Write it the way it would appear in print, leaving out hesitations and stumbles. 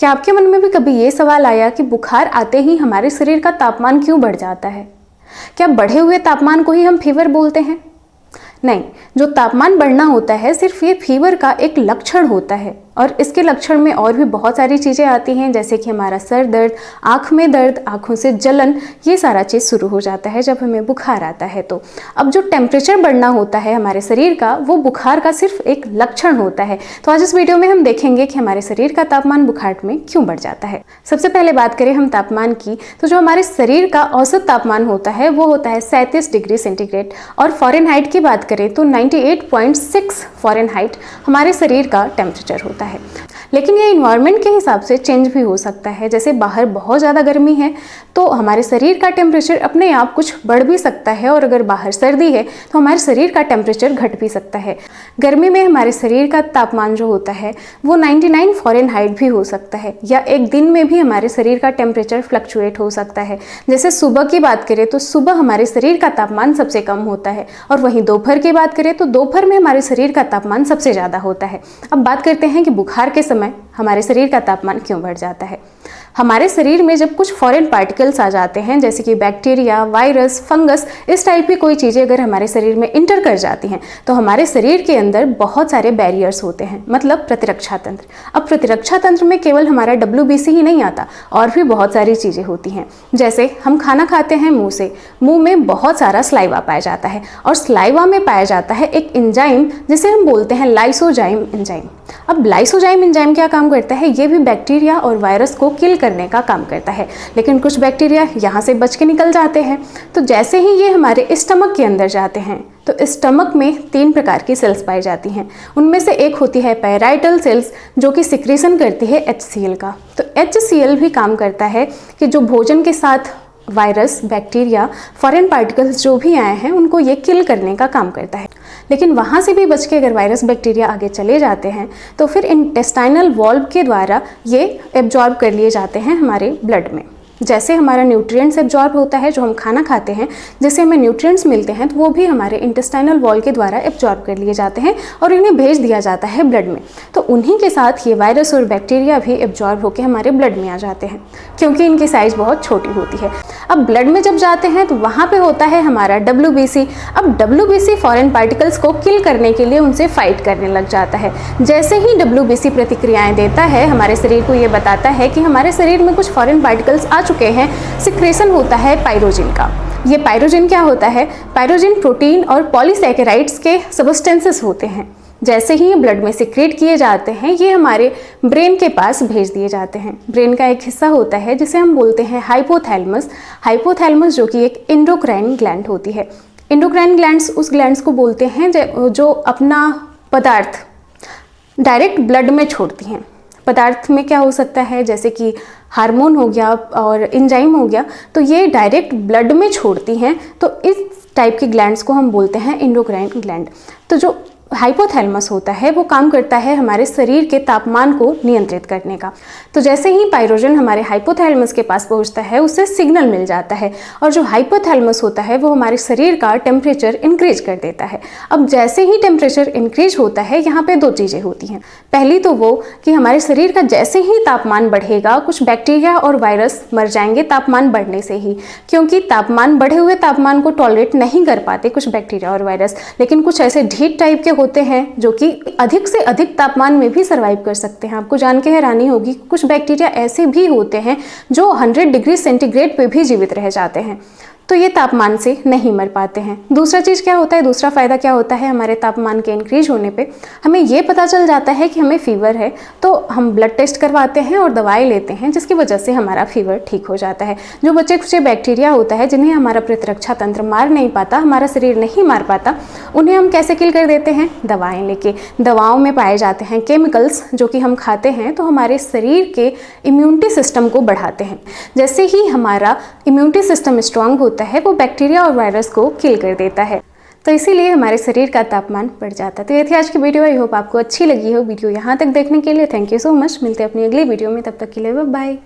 क्या आपके मन में भी कभी ये सवाल आया कि बुखार आते ही हमारे शरीर का तापमान क्यों बढ़ जाता है? क्या बढ़े हुए तापमान को ही हम फीवर बोलते हैं? नहीं, जो तापमान बढ़ना होता है सिर्फ ये फीवर का एक लक्षण होता है और इसके लक्षण में और भी बहुत सारी चीज़ें आती हैं, जैसे कि हमारा सर दर्द, आँख में दर्द, आँखों से जलन, ये सारा चीज़ शुरू हो जाता है जब हमें बुखार आता है। तो अब जो टेम्परेचर बढ़ना होता है हमारे शरीर का, वो बुखार का सिर्फ एक लक्षण होता है। तो आज इस वीडियो में हम देखेंगे कि हमारे शरीर का तापमान बुखार में क्यों बढ़ जाता है। सबसे पहले बात करें हम तापमान की, तो जो हमारे शरीर का औसत तापमान होता है वो होता है 37 डिग्री सेंटीग्रेड, और फ़ारेनहाइट की बात करें तो 98.6 फ़ारेनहाइट हमारे शरीर का टेम्परेचर होता है। लेकिन ये इन्वायरमेंट के हिसाब से चेंज भी हो सकता है। जैसे बाहर बहुत ज़्यादा गर्मी है तो हमारे शरीर का टेम्परेचर अपने आप कुछ बढ़ भी सकता है, और अगर बाहर सर्दी है तो हमारे शरीर का टेम्परेचर घट भी सकता है। गर्मी में हमारे शरीर का तापमान जो होता है वो 99 फ़ारेनहाइट भी हो सकता है, या एक दिन में भी हमारे शरीर का टेम्परेचर फ्लक्चुएट हो सकता है। जैसे सुबह की बात करें तो सुबह हमारे शरीर का तापमान सबसे कम होता है, और वहीं दोपहर की बात करें तो दोपहर में हमारे शरीर का तापमान सबसे ज़्यादा होता है। अब बात करते हैं कि बुखार के समय हमारे शरीर का तापमान क्यों बढ़ जाता है। हमारे शरीर में जब कुछ फॉरेन पार्टिकल्स आ जाते हैं, जैसे कि बैक्टीरिया, वायरस, फंगस, इस टाइप की कोई चीज़ें अगर हमारे शरीर में इंटर कर जाती हैं तो हमारे शरीर के अंदर बहुत सारे बैरियर्स होते हैं, मतलब प्रतिरक्षा तंत्र। अब प्रतिरक्षा तंत्र में केवल हमारा WBC ही नहीं आता, और भी बहुत सारी चीज़ें होती हैं। जैसे हम खाना खाते हैं मुंह से, मुंह में बहुत सारा स्लाइवा पाया जाता है, और स्लाइवा में पाया जाता है एक एंजाइम जिसे हम बोलते हैं लाइसोजाइम एंजाइम। अब लाइसोजाइम एंजाइम क्या काम करता है? ये भी बैक्टीरिया और वायरस को किल करने का काम करता है, लेकिन कुछ बैक्टीरिया यहाँ से बच के निकल जाते हैं। तो जैसे ही ये हमारे स्टमक के अंदर जाते हैं तो स्टमक में 3 प्रकार की सेल्स पाई जाती हैं। उनमें से एक होती है पैराइटल सेल्स, जो कि सिक्रीशन करती है HCl का। तो HCl भी काम करता है कि जो भोजन के साथ वायरस, बैक्टीरिया, फॉरेन पार्टिकल्स जो भी आए हैं उनको ये किल करने का काम करता है। लेकिन वहाँ से भी बच के अगर वायरस, बैक्टीरिया आगे चले जाते हैं तो फिर इंटेस्टाइनल वॉल्व के द्वारा ये एब्जॉर्ब कर लिए जाते हैं हमारे ब्लड में। जैसे हमारा न्यूट्रिएंट्स एब्जॉर्ब होता है, जो हम खाना खाते हैं जैसे हमें न्यूट्रिएंट्स मिलते हैं, तो वो भी हमारे इंटेस्टाइनल वॉल के द्वारा एब्जॉर्ब कर लिए जाते हैं और इन्हें भेज दिया जाता है ब्लड में। तो उन्हीं के साथ ये वायरस और बैक्टीरिया भी एब्जॉर्ब होकर हमारे ब्लड में आ जाते हैं, क्योंकि इनकी साइज़ बहुत छोटी होती है। अब ब्लड में जब जाते हैं तो वहाँ पे होता है हमारा WBC। अब WBC फॉरेन पार्टिकल्स को किल करने के लिए उनसे फाइट करने लग जाता है। जैसे ही WBC प्रतिक्रियाएं देता है, हमारे शरीर को ये बताता है कि हमारे शरीर में कुछ फॉरेन पार्टिकल्स आ चुके हैं, सिक्रेशन होता है पायरोजिन का। ये पायरोजिन क्या होता है? पायरोजिन प्रोटीन और पॉलीसैकेराइड्स के सबस्टेंसेस होते हैं। जैसे ही ये ब्लड में सिक्रेट किए जाते हैं, ये हमारे ब्रेन के पास भेज दिए जाते हैं। ब्रेन का एक हिस्सा होता है जिसे हम बोलते हैं हाइपोथैलेमस। हाइपोथैलेमस जो कि एक एंडोक्राइन ग्लैंड होती है। एंडोक्राइन ग्लैंड्स उस ग्लैंड्स को बोलते हैं जो अपना पदार्थ डायरेक्ट ब्लड में छोड़ती हैं। पदार्थ में क्या हो सकता है? जैसे कि हार्मोन हो गया और एंजाइम हो गया, तो ये डायरेक्ट ब्लड में छोड़ती हैं। तो इस टाइप की ग्लैंड्स को हम बोलते हैं एंडोक्राइन ग्लैंड। तो जो हाइपोथैलेमस होता है वो काम करता है हमारे शरीर के तापमान को नियंत्रित करने का। तो जैसे ही पायरोजन हमारे हाइपोथैलेमस के पास पहुंचता है, उससे सिग्नल मिल जाता है, और जो हाइपोथैलेमस होता है वो हमारे शरीर का टेम्परेचर इंक्रीज कर देता है। अब जैसे ही टेम्परेचर इंक्रीज होता है, यहाँ पे 2 चीज़ें होती हैं। पहली तो वो कि हमारे शरीर का जैसे ही तापमान बढ़ेगा, कुछ बैक्टीरिया और वायरस मर जाएंगे तापमान बढ़ने से ही, क्योंकि तापमान बढ़े हुए तापमान को टॉलरेट नहीं कर पाते कुछ बैक्टीरिया और वायरस। लेकिन कुछ ऐसे ढीठ टाइप के होते हैं जो कि अधिक से अधिक तापमान में भी सर्वाइव कर सकते हैं। आपको जान के हैरानी होगी, कुछ बैक्टीरिया ऐसे भी होते हैं जो 100 डिग्री सेंटीग्रेड पे भी जीवित रह जाते हैं। तो ये तापमान से नहीं मर पाते हैं। दूसरा चीज़ क्या होता है, दूसरा फ़ायदा क्या होता है? हमारे तापमान के इंक्रीज होने पे हमें ये पता चल जाता है कि हमें फ़ीवर है, तो हम ब्लड टेस्ट करवाते हैं और दवाई लेते हैं, जिसकी वजह से हमारा फ़ीवर ठीक हो जाता है। जो बच्चे कुछ बैक्टीरिया होता है जिन्हें हमारा प्रतिरक्षा तंत्र मार नहीं पाता, हमारा शरीर नहीं मार पाता, उन्हें हम कैसे किल कर देते हैं? दवाएँ लेके। दवाओं में पाए जाते हैं केमिकल्स जो कि हम खाते हैं, तो हमारे शरीर के इम्यूनिटी सिस्टम को बढ़ाते हैं। जैसे ही हमारा इम्यूनिटी सिस्टम स्ट्रांग होता है, वो बैक्टीरिया और वायरस को किल कर देता है। तो इसीलिए हमारे शरीर का तापमान बढ़ जाता है। तो ये थी आज की वीडियो। आई होप आपको अच्छी लगी हो। वीडियो यहाँ तक देखने के लिए थैंक यू सो मच। मिलते हैं अपनी अगली वीडियो में, तब तक के लिए बाय बाय।